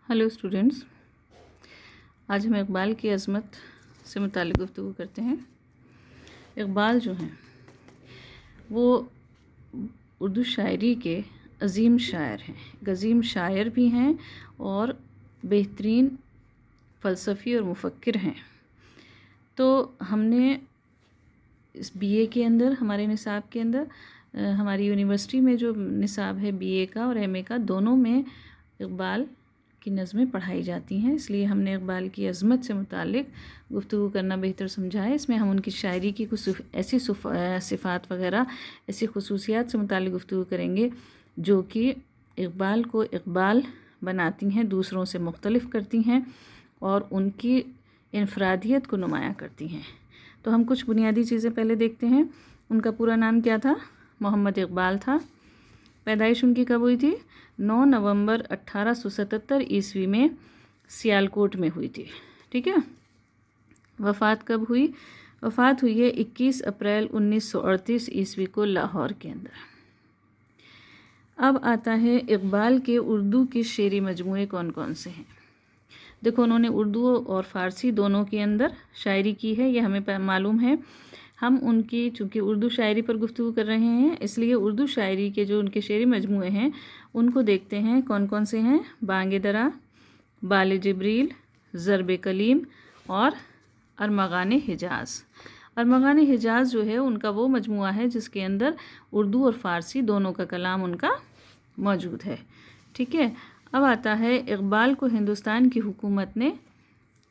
Hello students, आज हम इकबाल की अज़मत से मुताल्लिक़ गुफ्तगू करते हैं। इकबाल जो हैं वो उर्दू शायरी के अज़ीम शायर हैं, अज़ीम शायर भी हैं और बेहतरीन फ़लसफ़ी और मुफ़क्किर हैं। तो हमने इस बीए के अंदर, हमारे निसाब के अंदर, हमारी यूनिवर्सिटी में जो निसाब है बीए का और एमए का, दोनों में इकबाल की नज़में पढ़ाई जाती हैं। इसलिए हमने इकबाल की अज़मत से मुताल्लिक़ गुफ्तगू करना बेहतर समझा है। इसमें हम उनकी शायरी की कुछ ऐसी सिफ़ात वग़ैरह, ऐसी ख़ुसूसियात से मुताल्लिक़ गुफ्तगू करेंगे जो कि इकबाल को इकबाल बनाती हैं, दूसरों से मुख्तलिफ़ करती हैं और उनकी इनफ़रादियत को नुमायाँ करती हैं। तो हम कुछ बुनियादी चीज़ें पहले देखते हैं। उनका पूरा नाम क्या था? मोहम्मद इकबाल था। पैदाइश उनकी कब हुई थी? 9 नवंबर 1877 ईस्वी में सियालकोट में हुई थी। ठीक है। वफ़ात कब हुई? वफ़ात हुई है 21 अप्रैल 1938 ईस्वी को लाहौर के अंदर। अब आता है इकबाल के उर्दू के शेरी मजमूए कौन कौन से हैं। देखो, उन्होंने उर्दू और फ़ारसी दोनों के अंदर शायरी की है, ये हमें मालूम है। हम उनकी, चूँकि उर्दू शायरी पर गुफ्तगू कर रहे हैं, इसलिए उर्दू शायरी के जो उनके शेरी मजमूए हैं उनको देखते हैं कौन कौन से हैं। बांगे दरा, बाल जिब्रील, ज़रब कलीम और अरमग़ान हिजाज़। अरमग़ान हिजाज़ जो है उनका वो मजमूआ है जिसके अंदर उर्दू और फ़ारसी दोनों का कलाम उनका मौजूद है। ठीक है। अब आता है इकबाल को हिंदुस्तान की हुकूमत ने,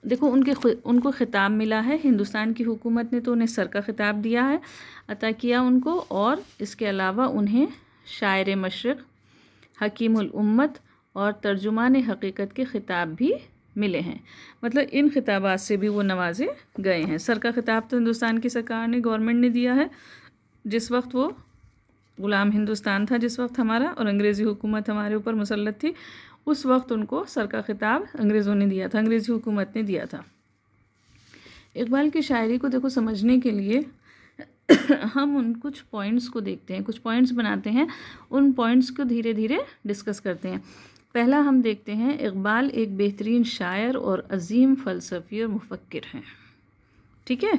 देखो उनको ख़िताब मिला है। हिंदुस्तान की हुकूमत ने तो उन्हें सर का ख़िताब दिया है, अता किया उनको, और इसके अलावा उन्हें शायर मशरिक़, हकीमुल उम्मत और तर्जुमान हकीकत के ख़िताब भी मिले हैं। मतलब इन ख़िताबात से भी वो नवाजे गए हैं। सर का ख़िताब तो हिंदुस्तान की सरकार ने, गवर्नमेंट ने दिया है जिस वक्त वो ग़ुलाम हिंदुस्तान था, जिस वक्त हमारा, और अंग्रेज़ी हुकूमत हमारे ऊपर मुसल्लत थी, उस वक्त उनको सर का ख़िताब अंग्रेज़ों ने दिया था, अंग्रेज़ी हुकूमत ने दिया था। इकबाल की शायरी को देखो समझने के लिए हम उन कुछ पॉइंट्स को देखते हैं, कुछ पॉइंट्स बनाते हैं, उन पॉइंट्स को धीरे धीरे डिस्कस करते हैं। पहला हम देखते हैं, इकबाल एक बेहतरीन शायर और अज़ीम फ़लसफ़ी और मुफ़क्किर हैं। ठीक है।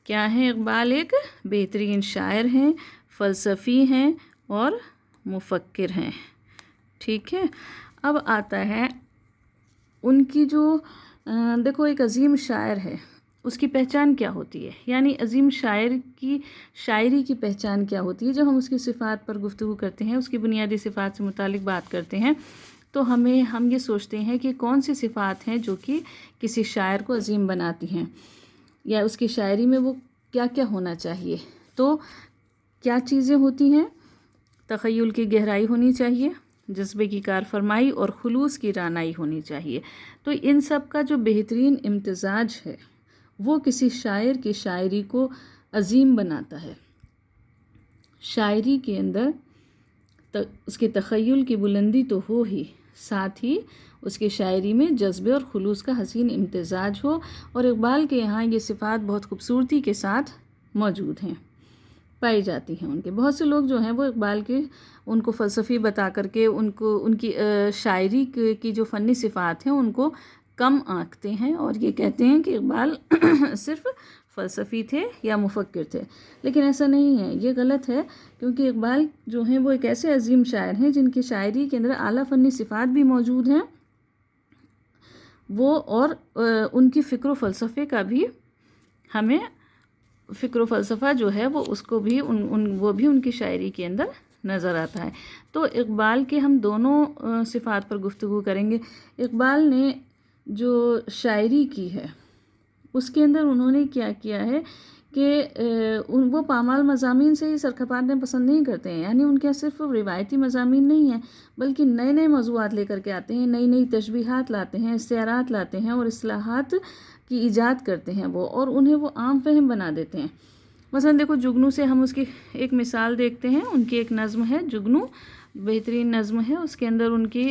क्या है? इकबाल एक बेहतरीन शायर हैं, फ़लसफ़ी हैं और मुफ़क्किर हैं। ठीक है। अब आता है उनकी जो देखो, एक अज़ीम शायर है, उसकी पहचान क्या होती है, यानी अज़ीम शायर की शायरी की पहचान क्या होती है। जब हम उसकी सिफ़ात पर गुफ्तगू करते हैं, उसकी बुनियादी सिफ़ात से मुतालिक बात करते हैं, तो हम ये सोचते हैं कि कौन सी सिफ़ात हैं जो कि किसी शायर को अज़ीम बनाती हैं, या उसकी शायरी में वो क्या क्या होना चाहिए। तो क्या चीज़ें होती हैं? तख़य्युल की गहराई होनी चाहिए, जज्बे की कारफरमाई और खुलूस की रानाई होनी चाहिए। तो इन सब का जो बेहतरीन इम्तिज़ाज है वो किसी शायर की शायरी को अज़ीम बनाता है। शायरी के अंदर उसके तख़य्युल की बुलंदी तो हो ही, साथ ही उसकी शायरी में जज्बे और खुलूस का हसीन इम्तिज़ाज हो, और इकबाल के यहाँ ये सिफ़ात बहुत खूबसूरती के साथ मौजूद हैं, पाई जाती हैं उनके। बहुत से लोग जो हैं वो इकबाल के, उनको फ़लसफ़ी बता करके उनको उनकी शायरी की जो फ़नी सिफ़ात हैं उनको कम आंकते हैं और ये कहते हैं कि इकबाल सिर्फ़ फ़लसफ़ी थे या मुफ़क्किर थे। लेकिन ऐसा नहीं है, ये गलत है, क्योंकि इकबाल जो हैं वो एक ऐसे अज़ीम शायर हैं जिनकी शायरी के अंदर आला फ़नी सिफ़ात भी मौजूद हैं, वो, और उनकी फ़िक्र फ़लसफ़े का भी हमें, फ़िक्र फ़लसफ़ा जो है वो उसको भी वो भी उनकी शायरी के अंदर नज़र आता है। तो इकबाल के हम दोनों सिफ़ात पर गुफ्तगू करेंगे। इकबाल ने जो शायरी की है उसके अंदर उन्होंने क्या किया है कि वो पामाल मज़ामीन से ही सरखपाने पसंद नहीं करते हैं, यानी उनके यहाँ सिर्फ रिवायती मज़ामीन नहीं है, बल्कि नए नए मौज़ूआत लेकर के आते हैं, नई नई तशबीहात लाते हैं, इस्तिआरात लाते हैं और इस्लाहात की ईजाद करते हैं वो, और उन्हें वो आम फहम बना देते हैं। मसलन देखो, जुगनू से हम उसकी एक मिसाल देखते हैं। उनकी एक नज़्म है जुगनू, बेहतरीन नज़्म है, उसके अंदर उनकी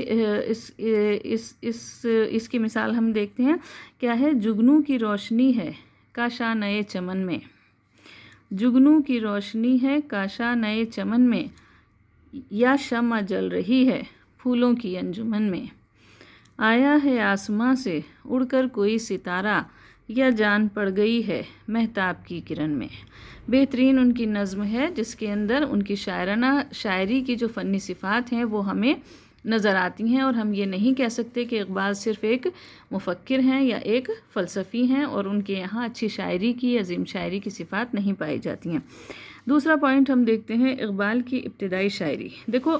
इसकी मिसाल हम देखते हैं। क्या है? जुगनू की रोशनी है काशा नए चमन में, जुगनू की रोशनी है काशा नए चमन में, या शम्मा जल रही है फूलों की अंजुमन में। आया है आसमां से उड़ कर कोई सितारा, या जान पड़ गई है महताब की किरण में। बेहतरीन उनकी नज़्म है जिसके अंदर उनकी शायरी की जो फ़नी सिफ़ात हैं वो हमें नज़र आती हैं, और हम ये नहीं कह सकते कि इकबाल सिर्फ़ एक मुफ़क्किर हैं या एक फ़लसफ़ी हैं और उनके यहाँ अच्छी शायरी की, अजीम शायरी की सिफ़ात नहीं पाई जाती हैं। दूसरा पॉइंट हम देखते हैं इकबाल की इब्तिदाई शायरी। देखो,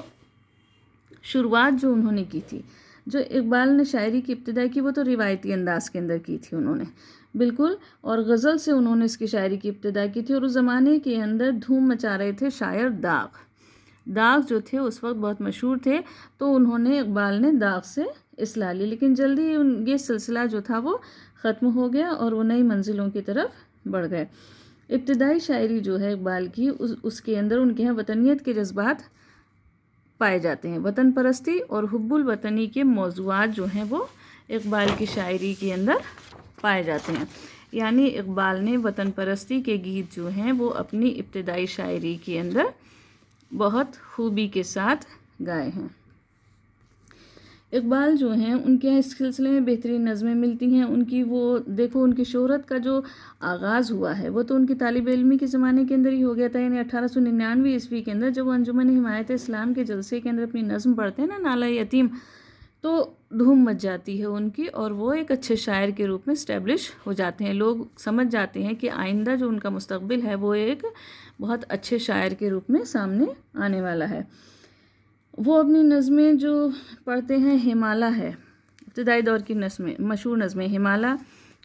शुरुआत जो उन्होंने की थी, जो इकबाल ने शायरी की इब्तिदा की, वो तो रिवायती अंदाज़ के अंदर की थी उन्होंने, बिल्कुल, और गज़ल से उन्होंने इसकी शायरी की इब्तिदा की थी। और उस ज़माने के अंदर धूम मचा रहे थे शायर दाग जो थे उस वक्त बहुत मशहूर थे, तो उन्होंने इकबाल ने दाग से इसला ली, लेकिन जल्दी ये सिलसिला जो था वो ख़त्म हो गया और वो नई मंजिलों की तरफ बढ़ गए। इब्तिदाई शायरी जो है इकबाल की, उसके अंदर उनके यहाँ वतनियत के जज्बात पाए जाते हैं। वतन परस्ती और हुब्बुल वतनी के मौज़ूआत जो हैं वो इकबाल की शायरी के अंदर पाए जाते हैं। यानी इकबाल ने वतन परस्ती के गीत जो हैं वो अपनी इब्तिदाई शायरी के अंदर बहुत खूबी के साथ गाए हैं। इकबाल जो हैं उनके यहाँ इस सिलसिले में बेहतरीन नज़में मिलती हैं। उनकी वो देखो, उनकी शोहरत का जो आगाज़ हुआ है वो तो उनकी तालिब इल्मी के ज़माने के अंदर ही हो गया था, यानी 1899 ईस्वी के अंदर जब वो अंजुमन हिमायत इस्लाम के जलसे के अंदर अपनी नज़म पढ़ते हैं ना, नाला यतीम, तो धूम मच जाती है उनकी और वो एक अच्छे शायर के रूप में इस्टेब्लिश हो जाते हैं। लोग समझ जाते हैं कि आइंदा जो उनका मुस्तकबिल है वो एक बहुत अच्छे शायर के रूप में सामने आने वाला है। वो अपनी नज़में जो पढ़ते हैं, हिमाला है इब्तिदाई दौर की नज़में, मशहूर नज़में हिमाला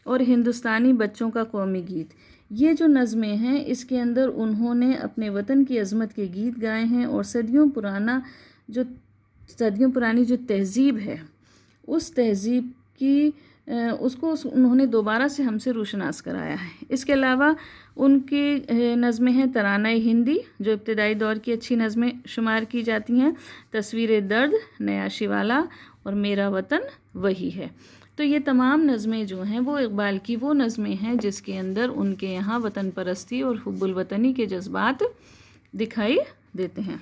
और हिंदुस्तानी बच्चों का कौमी गीत, ये जो नज़में हैं इसके अंदर उन्होंने अपने वतन की अज़मत के गीत गाए हैं और सदियों पुरानी जो तहज़ीब है उस तहज़ीब की उसको उन्होंने दोबारा से हमसे रोशनास कराया है। इसके अलावा उनकी नज़में हैं तराना हिंदी, जो इब्तिदाई दौर की अच्छी नज़में शुमार की जाती हैं, तस्वीर दर्द, नया शिवाला और मेरा वतन वही है। तो ये तमाम नज़में जो हैं वो इकबाल की वो नज़में हैं जिसके अंदर उनके यहाँ वतन परस्ती और हुब्बुल वतनी के जज्बात दिखाई देते हैं।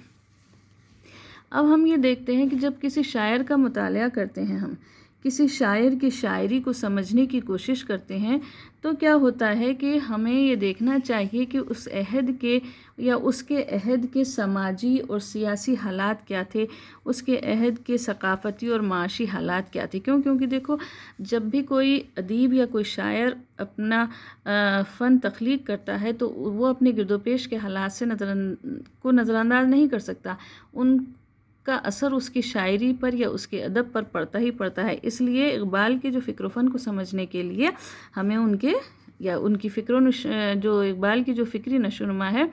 अब हम ये देखते हैं कि जब किसी शायर का मुतालिया करते हैं, हम किसी शायर की शायरी को समझने की कोशिश करते हैं, तो क्या होता है कि हमें ये देखना चाहिए कि उस अहद के या उसके अहद के समाजी और सियासी हालात क्या थे, उसके अहद के सकाफ़ती और माशी हालात क्या थे। क्योंकि देखो, जब भी कोई अदीब या कोई शायर अपना फ़न तख्लीक करता है तो वो अपने गिरदोपेश के हालात से नज़रअंदाज नहीं कर सकता। का असर उसकी शायरी पर या उसके अदब पर पड़ता ही पड़ता है। इसलिए इकबाल के जो फ़िक्र फ़न को समझने के लिए हमें उनकी जो इकबाल की जो फ़िक्री नशोनुमा है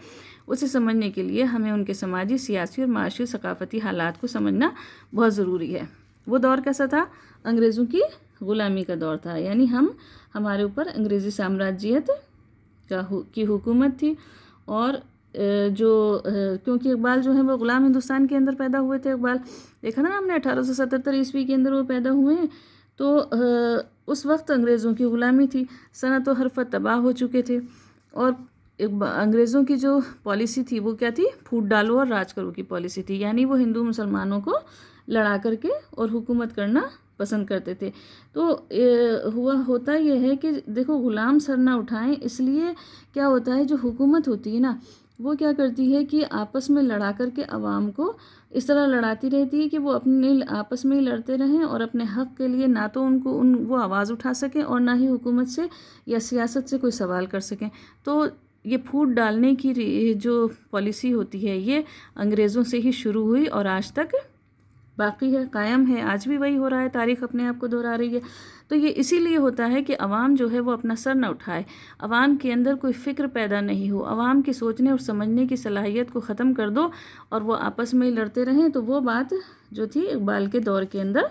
उसे समझने के लिए हमें उनके समाजी, सियासी और माशी सकाफ़ती हालात को समझना बहुत ज़रूरी है। वो दौर कैसा था? अंग्रेज़ों की ग़ुलामी का दौर था, यानी हमारे ऊपर अंग्रेज़ी साम्राज्यत की हुकूमत थी। और क्योंकि इकबाल जो है वो ग़ुलाम हिंदुस्तान के अंदर पैदा हुए थे। इकबाल देखा ना हमने 1877 ईस्वी के अंदर वो पैदा हुए हैं, तो उस वक्त अंग्रेज़ों की ग़ुलामी थी, सनत व हरफत तबाह हो चुके थे और अंग्रेज़ों की जो पॉलिसी थी वो क्या थी? फूट डालो और राज करो की पॉलिसी थी, यानी वो हिंदू मुसलमानों को लड़ा करके और हुकूमत करना पसंद करते थे। तो होता यह है कि देखो, ग़ुलाम सर ना उठाएं, इसलिए क्या होता है, जो हुकूमत होती है ना वो क्या करती है कि आपस में लड़ा करके अवाम को इस तरह लड़ाती रहती है कि वो अपने आपस में ही लड़ते रहें और अपने हक़ के लिए ना तो वो आवाज़ उठा सकें और ना ही हुकूमत से या सियासत से कोई सवाल कर सकें। तो ये फूट डालने की जो पॉलिसी होती है ये अंग्रेज़ों से ही शुरू हुई और आज तक बाकी है, कायम है, आज भी वही हो रहा है, तारीख़ अपने आप को दोहरा रही है। तो ये इसीलिए होता है कि अवाम जो है वो अपना सर न उठाए, अवाम के अंदर कोई फ़िक्र पैदा नहीं हो, अवाम की सोचने और समझने की सलाहियत को ख़त्म कर दो और वो आपस में ही लड़ते रहें। तो वो बात जो थी इकबाल के दौर के अंदर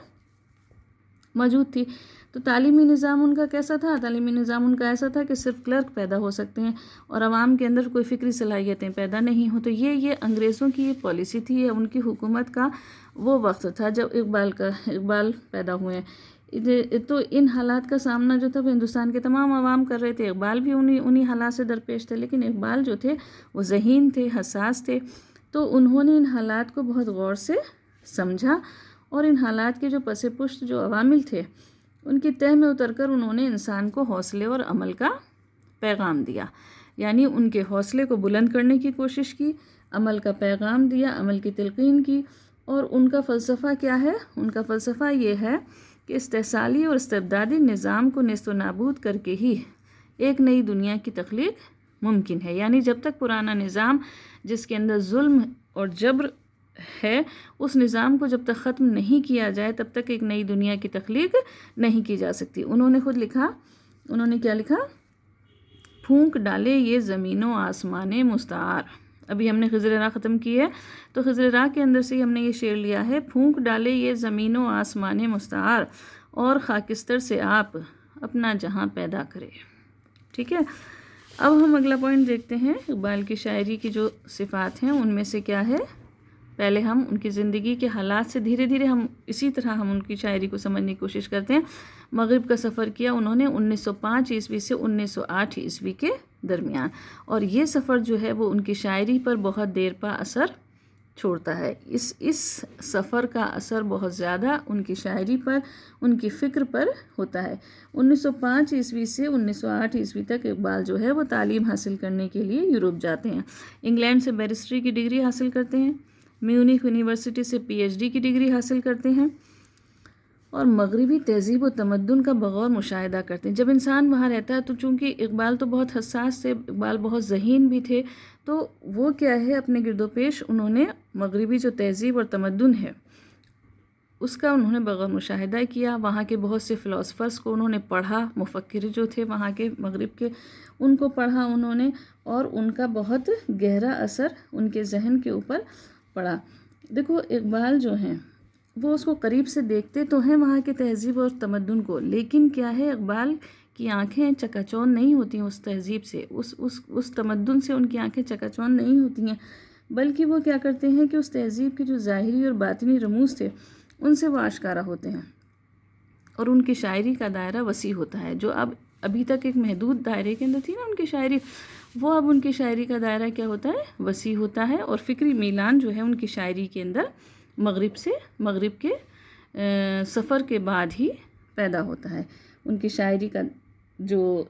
मौजूद थी। तो तालीमी निज़ाम उनका कैसा था? तालीमी निज़ाम उनका ऐसा था कि सिर्फ क्लर्क पैदा हो सकते हैं और आवाम के अंदर कोई फ़िक्री सलाहियतें पैदा नहीं हो। तो ये अंग्रेज़ों की ये पॉलिसी थी, या उनकी हुकूमत का वो वक्त था जब इकबाल पैदा हुए हैं। तो इन हालात का सामना जो था वो हिंदुस्तान के तमाम आवाम कर रहे थे, इकबाल भी उन्हीं हालात से दरपेश थे। लेकिन इकबाल जो थे वो ज़हीन थे, हसास थे, तो उन्होंने इन हालात को बहुत गौर से समझा اور ان حالات کے جو پس پشت جو عوامل تھے ان کی تہ میں اتر کر انہوں نے انسان کو حوصلے اور عمل کا پیغام دیا، یعنی ان کے حوصلے کو بلند کرنے کی کوشش کی، عمل کا پیغام دیا، عمل کی تلقین کی۔ اور ان کا فلسفہ کیا ہے؟ ان کا فلسفہ یہ ہے کہ استحصالی اور استبدادی نظام کو نیست و نابود کر کے ہی ایک نئی دنیا کی تخلیق ممکن ہے، یعنی جب تک پرانا نظام جس کے اندر ظلم اور جبر ہے اس نظام کو جب تک ختم نہیں کیا جائے تب تک ایک نئی دنیا کی تخلیق نہیں کی جا سکتی۔ انہوں نے خود لکھا، انہوں نے کیا لکھا؟ پھونک ڈالے یہ زمین و آسمان مستعار۔ ابھی ہم نے خضر راہ ختم کی ہے تو خضر راہ کے اندر سے ہی ہم نے یہ شعر لیا ہے، پھونک ڈالے یہ زمین و آسمان مستعار اور خاکستر سے آپ اپنا جہاں پیدا کرے۔ ٹھیک ہے، اب ہم اگلا پوائنٹ دیکھتے ہیں۔ اقبال کی شاعری کی جو صفات ہیں ان میں سے کیا ہے؟ پہلے ہم ان کی زندگی کے حالات سے دھیرے دھیرے ہم اسی طرح ہم ان کی شاعری کو سمجھنے کی کوشش کرتے ہیں۔ مغرب کا سفر کیا انہوں نے 1905 عیسوی سے 1908 عیسوی کے درمیان، اور یہ سفر جو ہے وہ ان کی شاعری پر بہت دیر پا اثر چھوڑتا ہے۔ اس سفر کا اثر بہت زیادہ ان کی شاعری پر، ان کی فکر پر ہوتا ہے۔ 1905 عیسوی سے 1908 عیسوی تک اقبال جو ہے وہ تعلیم حاصل کرنے کے لیے یورپ جاتے ہیں، انگلینڈ سے بیرسٹری کی ڈگری حاصل کرتے ہیں، میونخ یونیورسٹی سے پی ایچ ڈی کی ڈگری حاصل کرتے ہیں، اور مغربی تہذیب و تمدن کا بغور مشاہدہ کرتے ہیں۔ جب انسان وہاں رہتا ہے تو چونکہ اقبال تو بہت حساس تھے، اقبال بہت ذہین بھی تھے، تو وہ کیا ہے اپنے گرد و پیش انہوں نے مغربی جو تہذیب اور تمدن ہے اس کا انہوں نے بغور مشاہدہ کیا، وہاں کے بہت سے فلاسفرز کو انہوں نے پڑھا، مفکر جو تھے وہاں کے مغرب کے ان کو پڑھا انہوں نے، اور ان کا بہت گہرا اثر ان کے ذہن کے اوپر پڑا۔ دیکھو اقبال جو ہیں وہ اس کو قریب سے دیکھتے تو ہیں وہاں کے تہذیب اور تمدن کو، لیکن کیا ہے اقبال کی آنکھیں چکا چوند نہیں ہوتی ہیں اس تہذیب سے، اس تمدن سے ان کی آنکھیں چکا چوند نہیں ہوتی ہیں، بلکہ وہ کیا کرتے ہیں کہ اس تہذیب کے جو ظاہری اور باطنی رموز تھے ان سے وہ آشکارا ہوتے ہیں، اور ان کی شاعری کا دائرہ وسیع ہوتا ہے۔ جو ابھی تک ایک محدود دائرے کے اندر تھی نا ان کی شاعری، وہ اب ان کی شاعری کا دائرہ کیا ہوتا ہے؟ وسیع ہوتا ہے، اور فکری میلان جو ہے ان کی شاعری کے اندر مغرب کے سفر کے بعد ہی پیدا ہوتا ہے۔ ان کی شاعری کا جو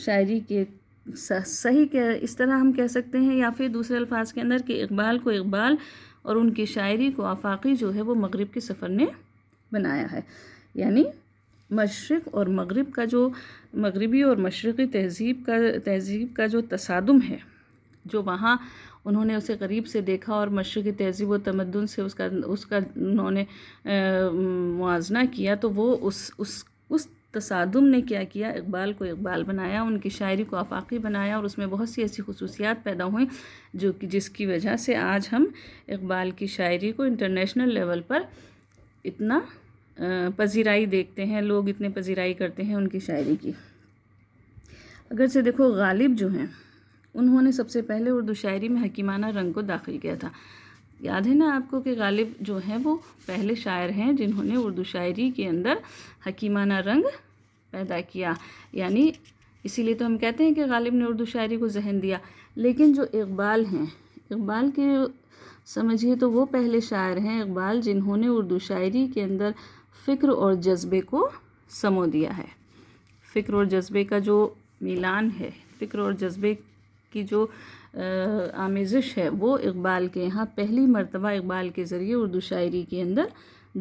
شاعری کے صحیح کہ اس طرح ہم کہہ سکتے ہیں، یا پھر دوسرے الفاظ کے اندر کہ اقبال کو اقبال اور ان کی شاعری کو آفاقی جو ہے وہ مغرب کے سفر نے بنایا ہے، یعنی مشرق اور مغرب کا جو مغربی اور مشرقی تہذیب کا جو تصادم ہے، جو وہاں انہوں نے اسے قریب سے دیکھا اور مشرقی تہذیب و تمدن سے اس کا انہوں نے موازنہ کیا، تو وہ اس تصادم نے کیا کیا؟ اقبال کو اقبال بنایا، ان کی شاعری کو آفاقی بنایا، اور اس میں بہت سی ایسی خصوصیات پیدا ہوئیں جس کی وجہ سے آج ہم اقبال کی شاعری کو انٹرنیشنل لیول پر اتنا پذیرائی دیکھتے ہیں، لوگ اتنے پذیرائی کرتے ہیں ان کی شاعری کی۔ اگرچہ دیکھو غالب جو ہیں انہوں نے سب سے پہلے اردو شاعری میں حکیمانہ رنگ کو داخل کیا تھا۔ یاد ہے نا آپ کو کہ غالب جو ہیں وہ پہلے شاعر ہیں جنہوں نے اردو شاعری کے اندر حکیمانہ رنگ پیدا کیا، یعنی اسی لیے تو ہم کہتے ہیں کہ غالب نے اردو شاعری کو ذہن دیا۔ لیکن جو اقبال ہیں، اقبال کے سمجھیے تو وہ پہلے شاعر ہیں اقبال جنہوں نے اردو شاعری کے اندر فکر اور جذبے کو سمو دیا ہے۔ فکر اور جذبے کا جو میلان ہے، فکر اور جذبے کی جو آمیزش ہے، وہ اقبال کے یہاں پہلی مرتبہ اقبال کے ذریعے اردو شاعری کے اندر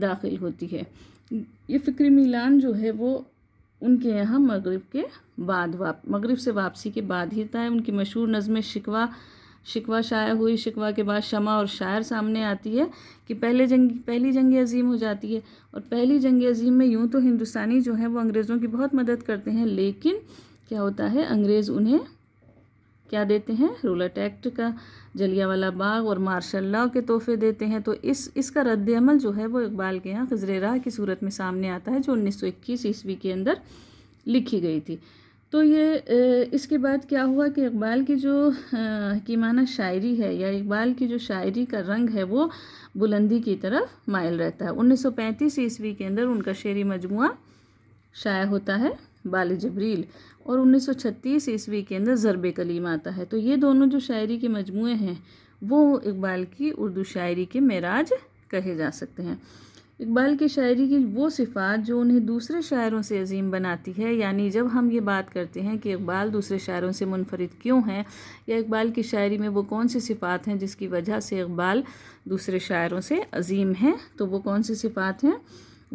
داخل ہوتی ہے۔ یہ فکری میلان جو ہے وہ ان کے یہاں مغرب سے واپسی کے بعد ہی ہوتا ہے۔ ان کی مشہور نظم شکوہ شائع ہوئی، شکوہ کے بعد شمع اور شاعر سامنے آتی ہے کہ پہلی جنگ عظیم ہو جاتی ہے، اور پہلی جنگ عظیم میں یوں تو ہندوستانی جو ہیں وہ انگریزوں کی بہت مدد کرتے ہیں، لیکن کیا ہوتا ہے انگریز انہیں کیا دیتے ہیں؟ رولٹ ایکٹ کا، جلیانوالہ باغ اور مارشل لاء کے تحفے دیتے ہیں۔ تو اس کا رد عمل جو ہے وہ اقبال کے یہاں خضر راہ کی صورت میں سامنے آتا ہے، جو 1921 عیسوی کے اندر لکھی گئی تھی۔ تو یہ اس کے بعد کیا ہوا کہ اقبال کی جو حکیمانہ شاعری ہے، یا اقبال کی جو شاعری کا رنگ ہے، وہ بلندی کی طرف مائل رہتا ہے۔ 1935 عیسوی کے اندر ان کا شعری مجموعہ شائع ہوتا ہے، بال جبریل، اور 1936 عیسوی کے اندر ضرب کلیم آتا ہے۔ تو یہ دونوں جو شاعری کے مجموعے ہیں وہ اقبال کی اردو شاعری کے معراج کہے جا سکتے ہیں۔ اقبال کی شاعری کی وہ صفات جو انہیں دوسرے شاعروں سے عظیم بناتی ہے، یعنی جب ہم یہ بات کرتے ہیں کہ اقبال دوسرے شاعروں سے منفرد کیوں ہیں، یا اقبال کی شاعری میں وہ کون سی صفات ہیں جس کی وجہ سے اقبال دوسرے شاعروں سے عظیم ہیں، تو وہ کون سی صفات ہیں؟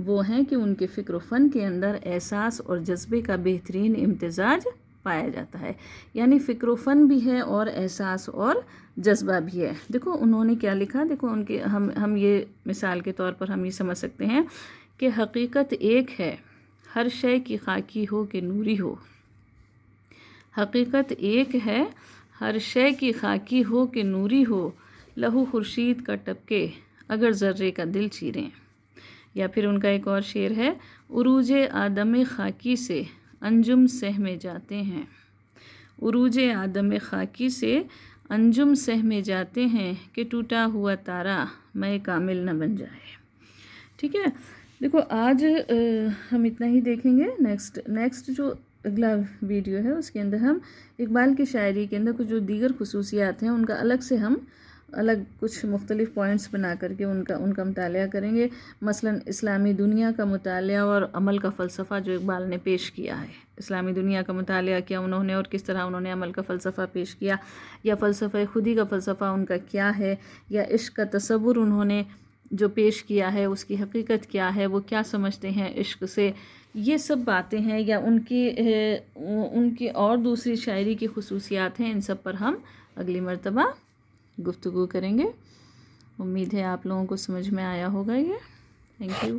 وہ ہیں کہ ان کے فکر و فن کے اندر احساس اور جذبے کا بہترین امتزاج پایا جاتا ہے، یعنی فکر و فن بھی ہے اور احساس اور جذبہ بھی ہے۔ دیکھو انہوں نے کیا لکھا، دیکھو ان کے ہم یہ مثال کے طور پر ہم یہ سمجھ سکتے ہیں کہ حقیقت ایک ہے، ہر شے کی خاکی ہو کہ نوری ہو۔ حقیقت ایک ہے، ہر شے کی خاکی ہو کہ نوری ہو، لہو خورشید کا ٹپکے اگر ذرے کا دل چیریں۔ یا پھر ان کا ایک اور شعر ہے، عروج آدم خاکی سے انجم سہمے جاتے ہیں، عروج آدم خاکی سے انجم سہمے جاتے ہیں کہ ٹوٹا ہوا تارا میں کامل نہ بن جائے۔ ٹھیک ہے، دیکھو آج ہم اتنا ہی دیکھیں گے۔ نیکسٹ جو اگلا ویڈیو ہے اس کے اندر ہم اقبال کی شاعری کے اندر کچھ جو دیگر خصوصیات ہیں ان کا الگ کچھ مختلف پوائنٹس بنا کر کے ان کا مطالعہ کریں گے۔ مثلا اسلامی دنیا کا مطالعہ اور عمل کا فلسفہ جو اقبال نے پیش کیا ہے، اسلامی دنیا کا مطالعہ کیا انہوں نے اور کس طرح انہوں نے عمل کا فلسفہ پیش کیا، یا فلسفہ خودی کا فلسفہ ان کا کیا ہے، یا عشق کا تصور انہوں نے جو پیش کیا ہے اس کی حقیقت کیا ہے، وہ کیا سمجھتے ہیں عشق سے، یہ سب باتیں ہیں، یا ان کی اور دوسری شاعری کی خصوصیات ہیں، ان سب پر ہم اگلی مرتبہ گفتگو کریں گے۔ امید ہے آپ لوگوں کو سمجھ میں آیا ہوگا یہ۔ Thank you.